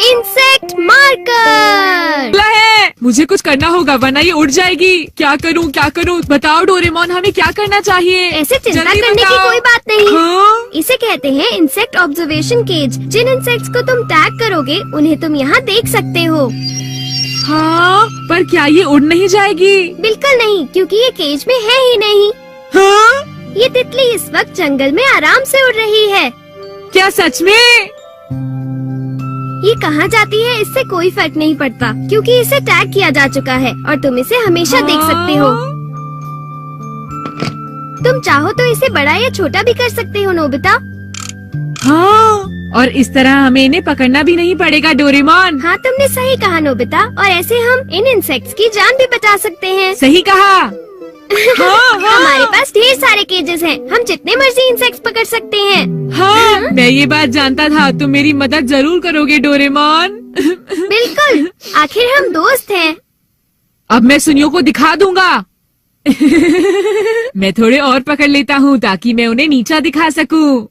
Insect marker है। मुझे कुछ करना होगा वरना ये उड़ जाएगी। क्या करूँ बताओ डोरेमोन, हमें क्या करना चाहिए? ऐसे चिंता जल्दी करने की बताओ। कोई बात नहीं। हाँ? इसे कहते हैं इंसेक्ट ऑब्जर्वेशन केज। जिन इंसेक्ट्स को तुम टैग करोगे उन्हें तुम यहाँ देख सकते हो। हाँ, पर क्या ये उड़ नहीं जाएगी? बिल्कुल नहीं, क्योंकि ये केज में है ही नहीं। हाँ? ये तितली इस वक्त जंगल में आराम से उड़ रही है। क्या सच में? ये कहाँ जाती है इससे कोई फर्क नहीं पड़ता, क्योंकि इसे टैग किया जा चुका है और तुम इसे हमेशा देख सकते हो। तुम चाहो तो इसे बड़ा या छोटा भी कर सकते हो नोबिता। हाँ, और इस तरह हमें इन्हें पकड़ना भी नहीं पड़ेगा डोरेमोन। हाँ, तुमने सही कहा नोबिता, और ऐसे हम इन इंसेक्ट्स की जान भी बचा सकते हैं। सही कहा। हाँ, हमारे पास ढेर सारे केजेस हैं, हम जितने मर्जी इंसेक्ट्स पकड़ सकते हैं। हाँ, मैं ये बात जानता था, तुम मेरी मदद जरूर करोगे डोरेमोन। बिल्कुल, आखिर हम दोस्त हैं। अब मैं सुनियो को दिखा दूंगा। मैं थोड़े और पकड़ लेता हूँ ताकि मैं उन्हें नीचा दिखा सकूं।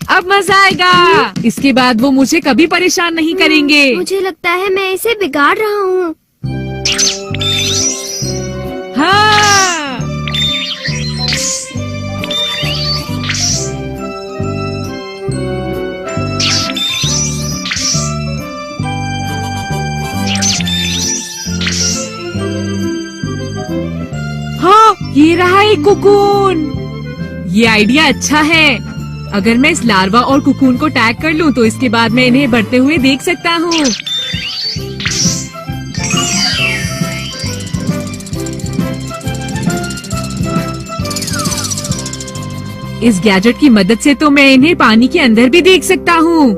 अब मजा आएगा। इसके बाद वो मुझे कभी परेशान नहीं करेंगे। मुझे लगता है मैं इसे बिगाड़ रहा हूँ। हाँ। हाँ, ये रहा एक कुकून। ये आइडिया अच्छा है। अगर मैं इस लार्वा और कुकून को टैग कर लूं तो इसके बाद मैं इन्हें बढ़ते हुए देख सकता हूँ। इस गैजेट की मदद से तो मैं इन्हें पानी के अंदर भी देख सकता हूँ।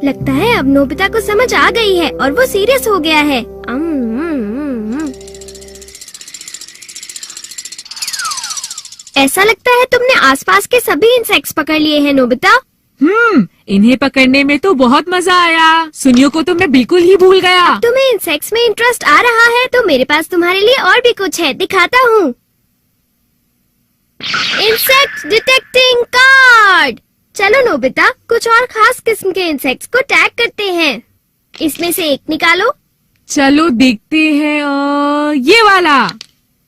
लगता है अब नोबिता को समझ आ गई है और वो सीरियस हो गया है। ऐसा लगता है तुमने आसपास के सभी इंसेक्ट्स पकड़ लिए हैं नोबिता। इन्हें पकड़ने में तो बहुत मजा आया। सुनियो को तो मैं बिल्कुल ही भूल गया। तुम्हें इंसेक्ट्स में इंटरेस्ट आ रहा है तो मेरे पास तुम्हारे लिए और भी कुछ है, दिखाता हूँ। Insect detecting card. चलो नोबिता, कुछ और खास किस्म के इंसेक्ट्स को टैग करते हैं। इसमें से एक निकालो। चलो देखते हैं। ये वाला।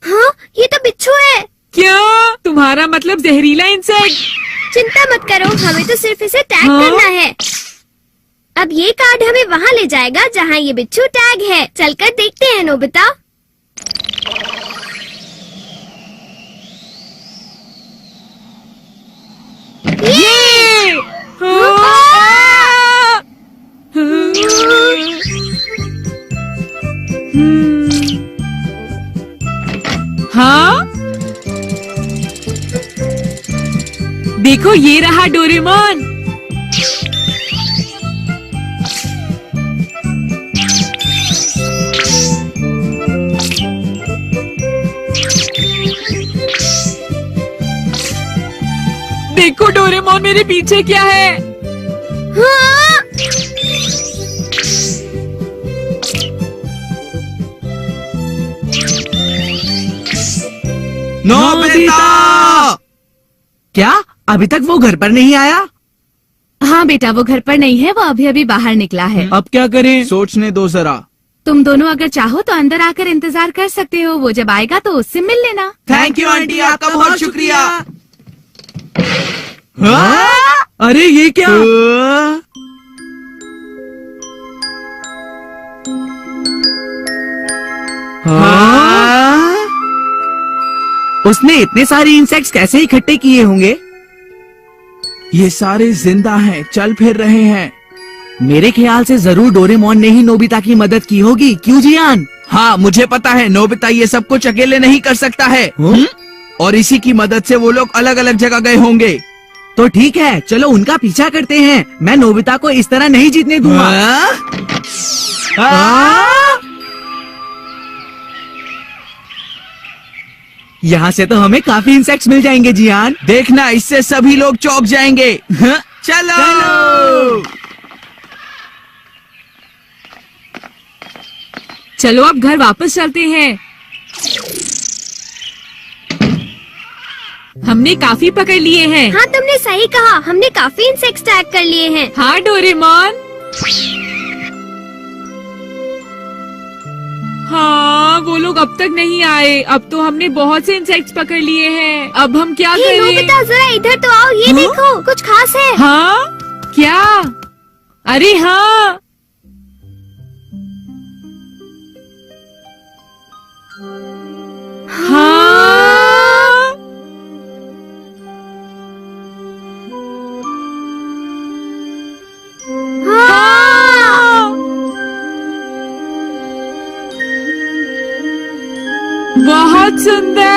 हाँ, ये तो बिच्छू है। क्या? तुम्हारा मतलब जहरीला इंसेक्ट? चिंता मत करो, हमें तो सिर्फ इसे टैग करना है। अब ये कार्ड हमें वहाँ ले जाएगा जहाँ ये बिच्छू टैग है। चलकर देखते हैं नोबिता। ये! हाँ? देखो, ये रहा डोरेमोन। देखो डोरेमोन, मेरे पीछे क्या है? हाँ? नोबिता! क्या अभी तक वो घर पर नहीं आया? हाँ बेटा, वो घर पर नहीं है, वो अभी अभी बाहर निकला है। अब क्या करें? सोचने दो जरा। तुम दोनों अगर चाहो तो अंदर आकर इंतजार कर सकते हो। वो जब आएगा तो उससे मिल लेना। थैंक यू आंटी, आपका बहुत शुक्रिया। हाँ? अरे ये क्या? हाँ? उसने इतने सारे इंसेक्ट्स कैसे इकट्ठे किए होंगे? ये सारे जिंदा हैं, चल फिर रहे हैं। मेरे ख्याल से जरूर डोरेमोन ने ही नोबिता की मदद की होगी। क्यों जियान? हाँ, मुझे पता है नोबिता ये सब कुछ अकेले नहीं कर सकता है। और इसी की मदद से वो लोग अलग अलग जगह गए होंगे। तो ठीक है, चलो उनका पीछा करते हैं। मैं नोबिता को इस तरह नहीं जीतने दूंगा। यहाँ से तो हमें काफी इंसेक्ट्स मिल जाएंगे जियान। देखना, इससे सभी लोग चौंक जाएंगे। चलो चलो अब घर वापस चलते हैं। हमने काफी पकड़ लिए हैं। हाँ तुमने सही कहा, हमने काफी इंसेक्ट्स टैग कर लिए हैं। हाँ डोरेमोन। हाँ वो लोग अब तक नहीं आए। अब तो हमने बहुत से इंसेक्ट्स पकड़ लिए हैं। अब हम क्या हे करें? नोबिता जरा इधर तो आओ, ये हाँ? देखो कुछ खास है। हाँ क्या? अरे हाँ, हाँ हाँ। बहुत सुंदर।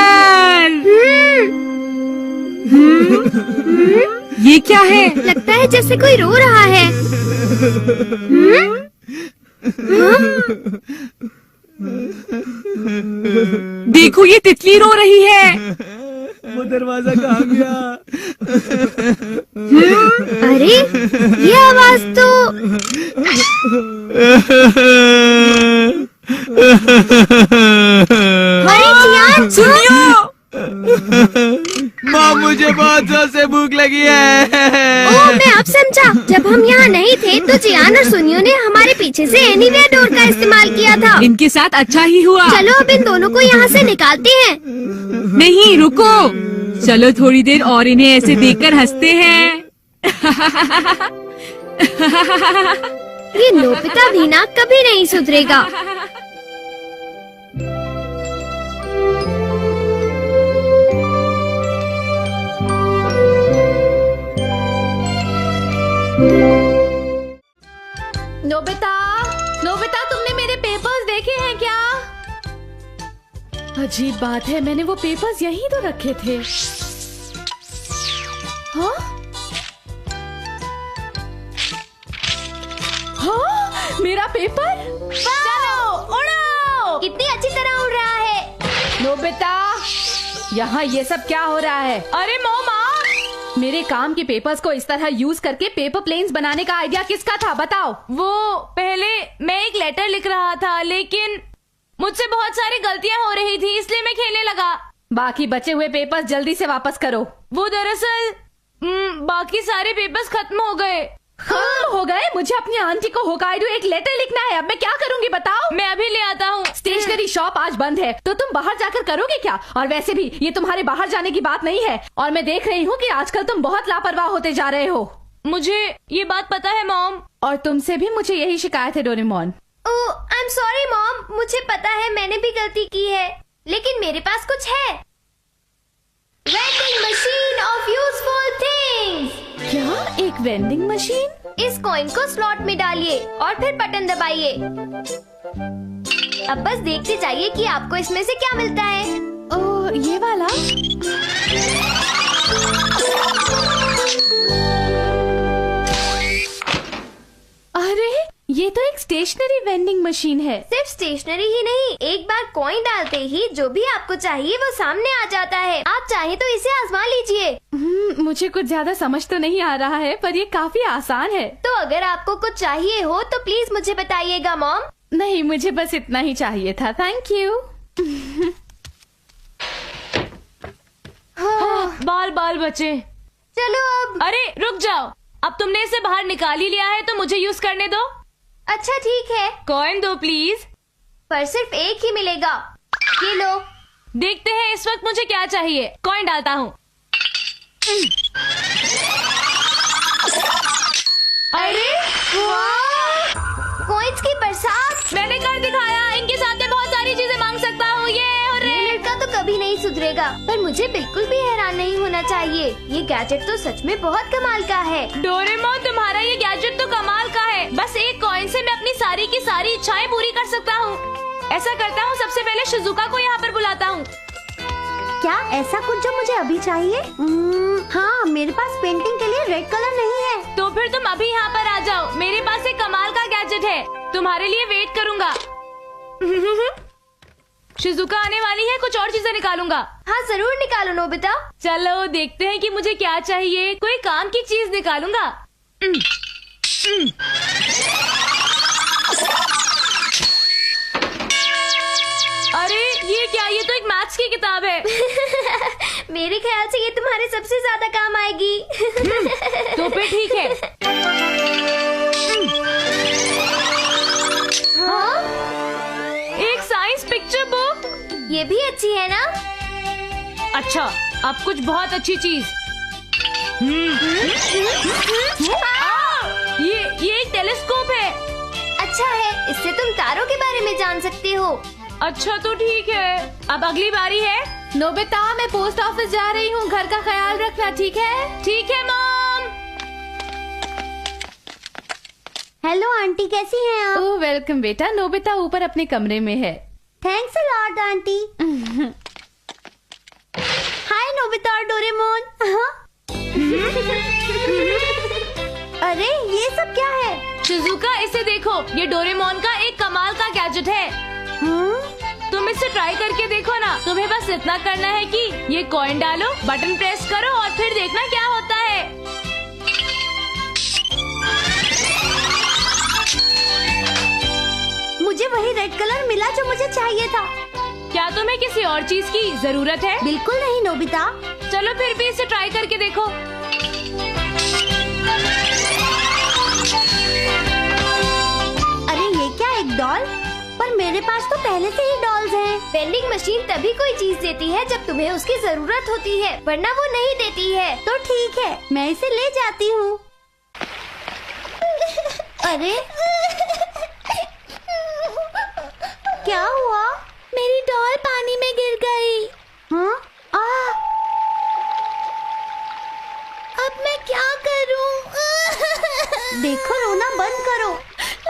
ये क्या है? लगता है जैसे कोई रो रहा है। देखो ये तितली रो रही है। वो दरवाजा कहाँ गया? अरे ये आवाज तो अरे जियान सुनियो। माँ मुझे बहुत जोर से भूख लगी है। ओह मैं अब समझा, जब हम यहाँ नहीं थे तो जियान और सुनियो ने हमारे पीछे से एनीवेयर डोर का इस्तेमाल किया था। इनके साथ अच्छा ही हुआ। चलो अब इन दोनों को यहाँ से निकालते हैं। नहीं रुको, चलो थोड़ी देर और इन्हें ऐसे देखकर हंसते हैं। ये नोबिता भी ना कभी नहीं सुधरेगा। नोबिता, नोबिता तुमने मेरे पेपर्स देखे हैं क्या? अजीब बात है, मैंने वो पेपर्स यहीं तो रखे थे। हाँ? हाँ? मेरा पेपर? चलो उड़ो! कितनी अच्छी तरह उड़ रहा है। नोबिता, यहाँ ये सब क्या हो रहा है? अरे मोमा, मेरे काम के पेपर्स को इस तरह यूज करके पेपर प्लेन्स बनाने का आइडिया किसका था बताओ? वो पहले मैं एक लेटर लिख रहा था, लेकिन मुझसे बहुत सारी गलतियां हो रही थी, इसलिए मैं खेलने लगा। बाकी बचे हुए पेपर्स जल्दी से वापस करो। वो दरअसल बाकी सारे पेपर्स खत्म हो गए। खत्म हो गए? मुझे अपनी आंटी को होकाइडो एक लेटर लिखना है, अब मैं क्या करूंगी बताओ? मैं अभी ले आता हूँ। स्टेशनरी शॉप आज बंद है, तो तुम बाहर जाकर करोगे क्या? और वैसे भी ये तुम्हारे बाहर जाने की बात नहीं है, और मैं देख रही हूँ कि आजकल तुम बहुत लापरवाह होते जा रहे हो। मुझे ये बात पता है मॉम। और तुमसे भी मुझे यही शिकायत है Doraemon. Oh I am sorry mom, मुझे पता है मैंने भी गलती की है, लेकिन मेरे पास कुछ है। Vending machine of useful things. क्या? एक वेंडिंग मशीन? इस कॉइन को स्लॉट में डालिए और फिर बटन दबाइए। अब बस देखते जाइए कि आपको इसमें से क्या मिलता है। ओह ये वाला? अरे ये तो एक स्टेशनरी वेंडिंग मशीन है। सिर्फ स्टेशनरी ही नहीं, एक बार कॉइन डालते ही जो भी आपको चाहिए वो सामने आ जाता है। आप चाहे तो इसे आजमा लीजिए। मुझे कुछ ज्यादा समझ तो नहीं आ रहा है, पर ये काफी आसान है। तो अगर आपको कुछ चाहिए हो तो प्लीज मुझे बताइएगा मॉम। नहीं, मुझे बस इतना ही चाहिए था, थैंक यू। बाल बाल बचे। चलो अब। अरे रुक जाओ, अब तुमने इसे बाहर निकाल ही लिया है तो मुझे यूज करने दो। अच्छा ठीक है, कॉइन दो प्लीज। पर सिर्फ एक ही मिलेगा। ये लो। देखते हैं इस वक्त मुझे क्या चाहिए। कॉइन डालता हूँ। अरे कॉइन्स की बरसात। मैंने कर दिखाया, इनके साथ मैं बहुत सारी चीजें मांग सकता हूँ। ये लड़का तो कभी नहीं सुधरेगा, पर मुझे बिल्कुल भी हैरान नहीं होना चाहिए। ये गैजेट तो सच में बहुत कमाल का है। डोरेमोन तुम्हारा ये गैजेट तो कमाल का है। बस एक कॉइन से मैं अपनी सारी की सारी इच्छाएं पूरी कर सकता हूँ। ऐसा करता हूँ, सबसे पहले शिजुका को यहाँ पर बुलाता हूँ। क्या ऐसा कुछ जो मुझे अभी चाहिए? हाँ, मेरे पास पेंटिंग के लिए रेड कलर नहीं है। तो फिर तुम अभी यहाँ पर आ जाओ, मेरे पास एक कमाल का गैजेट है। तुम्हारे लिए वेट करूँगा। शिजुका आने वाली है, कुछ और चीजें निकालूंगा। हाँ जरूर निकालो नोबिता। चलो देखते हैं कि मुझे क्या चाहिए। कोई काम की चीज निकालूंगा। अरे ये क्या? ये तो एक मैथ्स की किताब है। मेरे ख्याल से ये तुम्हारे तुम्हारे सबसे ज्यादा काम आएगी। तो फिर ठीक है। हाँ? एक साइंस पिक्चर बुक। ये भी अच्छी है ना? अच्छा, अब कुछ बहुत अच्छी चीज। ये एक टेलीस्कोप है। अच्छा है, इससे तुम तारों के बारे में जान सकते हो। अच्छा तो ठीक है, अब अगली बारी है। नोबिता, मैं पोस्ट ऑफिस जा रही हूँ, घर का ख्याल रखना, ठीक है? ठीक है मॉम। हेलो आंटी, कैसी हैं आप? ओह वेलकम बेटा। नोबिता ऊपर अपने कमरे में है। Thanks a lot aunty. Hi Nobita और डोरेमोन। अरे ये सब क्या है? शिजुका, इसे देखो, ये डोरेमोन का एक कमाल का गैजेट है। तुम इसे ट्राई करके देखो ना। तुम्हें बस इतना करना है कि ये कॉइन डालो, बटन प्रेस करो और फिर देखना क्या होता है। मुझे वही रेड कलर मिला जो मुझे चाहिए था। क्या तुम्हें किसी और चीज की जरूरत है? बिल्कुल नहीं नोबिता। चलो फिर भी इसे ट्राई करके देखो। अरे ये क्या, एक डॉल? पर मेरे पास तो पहले से ही डॉल्स हैं। वेंडिंग मशीन तभी कोई चीज देती है जब तुम्हें उसकी जरूरत होती है, वरना वो नहीं देती है। तो ठीक है, मैं इसे ले जाती हूँ। अरे क्या हुआ? मेरी डॉल पानी में गिर गई। हाँ? अब मैं क्या करूँ? देखो, रोना बंद करो।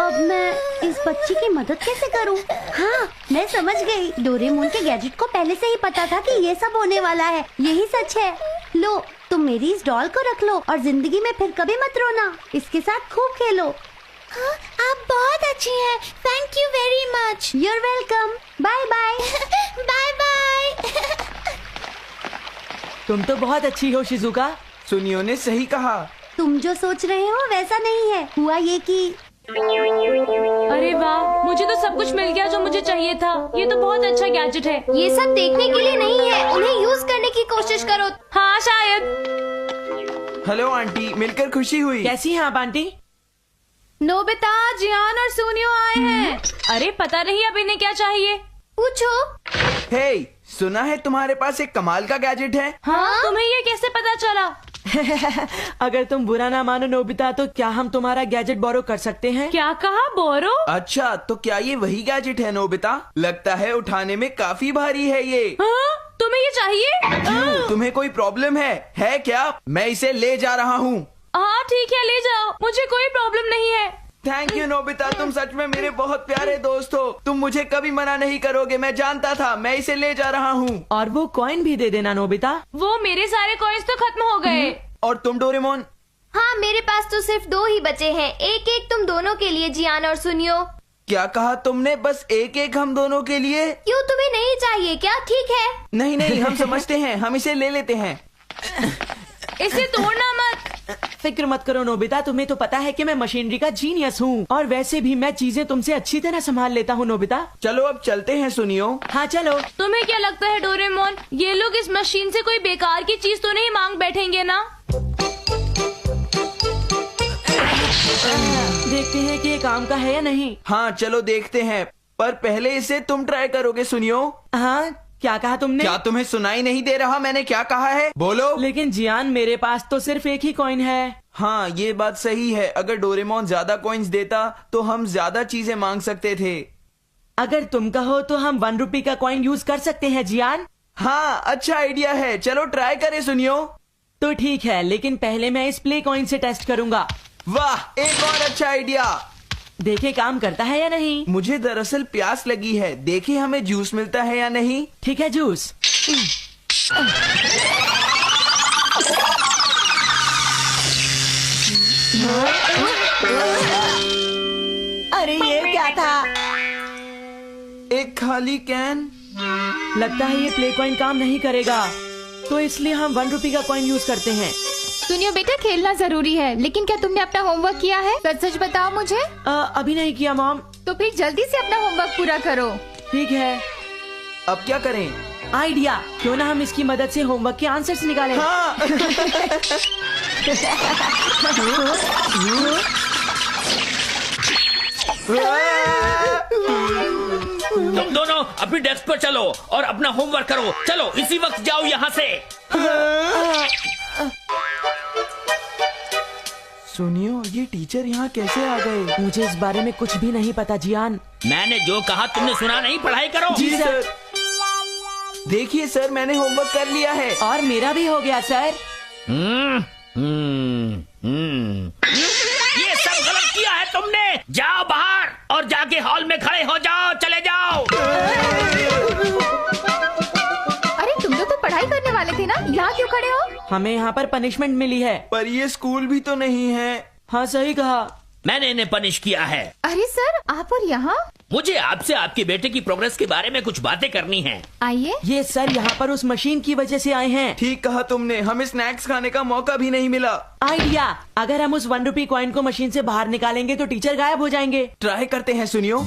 अब मैं इस बच्ची की मदद कैसे करूं? हाँ, मैं समझ गई। डोरेमोन के गैजेट को पहले से ही पता था कि ये सब होने वाला है। यही सच है। लो, तुम मेरी इस डॉल को रख लो और जिंदगी में फिर कभी मत रोना। इसके साथ खूब खेलो। हाँ, आप बहुत अच्छी हैं। Thank you very much. You're welcome. Bye bye. Bye bye. तुम तो बहुत अच्छी हो शिजुका। सुनियो ने सही कहा। तुम जो सोच रहे हो वैसा नहीं है। हुआ ये कि अरे वाह, मुझे तो सब कुछ मिल गया जो मुझे चाहिए था। ये तो बहुत अच्छा गैजेट है। ये सब देखने के लिए नहीं है, उन्हें यूज करने की कोशिश करो। हाँ शायद। हेलो आंटी, मिलकर खुशी हुई। कैसी हैं आप आंटी? नोबिता, जियान और सुनियो आए हैं। अरे पता नहीं अब इन्हें क्या चाहिए। पूछो। हे, सुना है तुम्हारे पास एक कमाल का गैजेट है। हाँ? तुम्हें ये कैसे पता चला? अगर तुम बुरा ना मानो नोबिता, तो क्या हम तुम्हारा गैजेट बोरो कर सकते हैं? क्या कहा, बोरो? अच्छा, तो क्या ये वही गैजेट है नोबिता? लगता है उठाने में काफी भारी है ये। हाँ? तुम्हें ये चाहिए? क्यों, तुम्हें कोई प्रॉब्लम है क्या? मैं इसे ले जा रहा हूँ। हाँ ठीक है, ले जाओ, मुझे कोई प्रॉब्लम नहीं है। थैंक यू नोबिता, तुम सच में मेरे बहुत प्यारे दोस्त हो। तुम मुझे कभी मना नहीं करोगे, मैं जानता था। मैं इसे ले जा रहा हूँ। और वो कॉइन भी दे देना नोबिता। वो मेरे सारे कॉइन्स तो खत्म हो गए। और तुम डोरेमोन? हाँ, मेरे पास तो सिर्फ 2 ही बचे हैं। एक एक तुम दोनों के लिए, जियान और सुनियो। क्या कहा तुमने? बस एक एक हम दोनों के लिए? क्यों, तुम्हें नहीं चाहिए क्या? ठीक है। नहीं नहीं, हम समझते हैं, हम इसे ले लेते हैं। इसे तोड़ना मत। फिक्र मत करो नोबिता, तुम्हें तो पता है कि मैं मशीनरी का जीनियस हूँ। और वैसे भी मैं चीजें तुमसे अच्छी तरह संभाल लेता हूँ नोबिता। चलो अब चलते हैं सुनियो। हाँ चलो। तुम्हें क्या लगता है डोरेमोन, ये लोग इस मशीन से कोई बेकार की चीज तो नहीं मांग बैठेंगे ना? देखते हैं कि ये काम का है या नहीं। हाँ चलो देखते हैं, पर पहले इसे तुम ट्राई करोगे सुनियो। हाँ, क्या कहा तुमने? क्या तुम्हें सुनाई नहीं दे रहा मैंने क्या कहा है? बोलो। लेकिन जियान, मेरे पास तो सिर्फ एक ही कॉइन है। हाँ ये बात सही है। अगर डोरेमोन ज्यादा कॉइन्स देता तो हम ज्यादा चीजें मांग सकते थे। अगर तुम कहो तो हम 1 रुपए का कॉइन यूज कर सकते हैं जियान। हाँ अच्छा आइडिया है, चलो ट्राई करें सुनियो। तो ठीक है, लेकिन पहले मैं इस प्ले कॉइन से टेस्ट करूंगा। वाह, एक और अच्छा आइडिया। देखे काम करता है या नहीं। मुझे दरअसल प्यास लगी है, देखे हमें जूस मिलता है या नहीं। ठीक है, जूस। अरे ये क्या था? एक खाली कैन। लगता है ये प्ले कॉइन काम नहीं करेगा, तो इसलिए हम 1 रुपए का कॉइन यूज करते हैं। सुनियो बेटा, खेलना जरूरी है, लेकिन क्या तुमने अपना होमवर्क किया है? सच सच बताओ मुझे। अभी नहीं किया मॉम। तो फिर जल्दी से अपना होमवर्क पूरा करो। ठीक है। अब क्या करें? आइडिया, क्यों ना हम इसकी मदद से होमवर्क के आंसर्स निकालें। हाँ। तुम दोनों अपनी डेस्क पर चलो और अपना होमवर्क करो। चलो इसी वक्त जाओ यहाँ से। सुनियो, ये टीचर यहाँ कैसे आ गए? मुझे इस बारे में कुछ भी नहीं पता जियान। मैंने जो कहा तुमने सुना नहीं? पढ़ाई करो। जी सर। देखिए सर, मैंने होमवर्क कर लिया है। और मेरा भी हो गया सर। ये सब गलत किया है तुमने। जाओ बाहर और जाके हॉल में खड़े हो जाओ। चले जाओ। अरे तुम लोग तो पढ़ाई करने वाले थे ना, यहाँ क्यों खड़े हो? हमें यहाँ पर पनिशमेंट मिली है। पर ये स्कूल भी तो नहीं है। हाँ सही कहा। मैंने इन्हें पनिश किया है। अरे सर, आप और यहाँ? मुझे आपसे आपके बेटे की प्रोग्रेस के बारे में कुछ बातें करनी है। आइए। ये सर यहाँ पर उस मशीन की वजह से आए हैं। ठीक कहा तुमने, हमें स्नैक्स खाने का मौका भी नहीं मिला। आइडिया, अगर हम उस 1 रुपी कॉइन को मशीन से बाहर निकालेंगे तो टीचर गायब हो जाएंगे। ट्राई करते हैं सुनियो।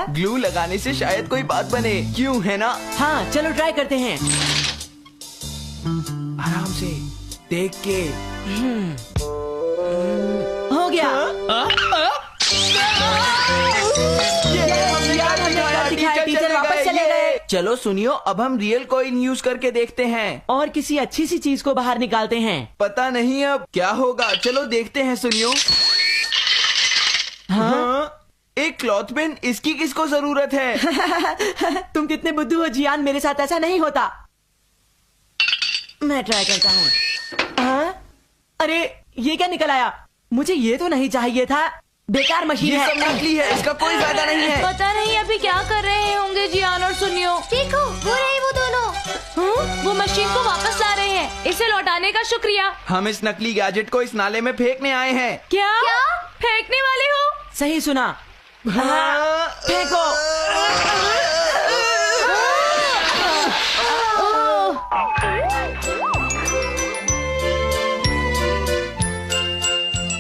ग्लू लगाने से शायद कोई बात बने, क्यों है ना? हाँ चलो ट्राई करते हैं। आराम से देख के। हो गया। टीचर वापस चले गए। चलो सुनियो, अब हम रियल कॉइन यूज करके देखते हैं और किसी अच्छी सी चीज को बाहर निकालते हैं। पता नहीं अब क्या होगा। चलो देखते हैं सुनियो। हाँ, एक क्लॉथ पेन, इसकी किसको जरूरत है? तुम कितने बुद्धू हो जियान, मेरे साथ ऐसा नहीं होता। मैं ट्राई करता हूँ। हाँ? अरे ये क्या निकल आया? मुझे ये तो नहीं चाहिए था। बेकार मशीन ये है। सब नकली है, इसका कोई फायदा नहीं है। पता नहीं अभी क्या कर रहे होंगे जियान और सुनियो। देखो वो रहे वो दोनों। वो मशीन को वापस ला रहे हैं। इसे लौटाने का शुक्रिया। हम इस नकली गैजेट को इस नाले में फेंकने आए हैं। क्या फेंकने वाले हो? सही सुना। हाँ, फेंको।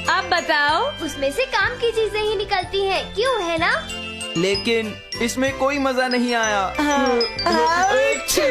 अब बताओ। उसमें से काम की चीजें ही निकलती हैं, क्यों है ना? लेकिन इसमें कोई मजा नहीं आया। हाँ। अच्छी।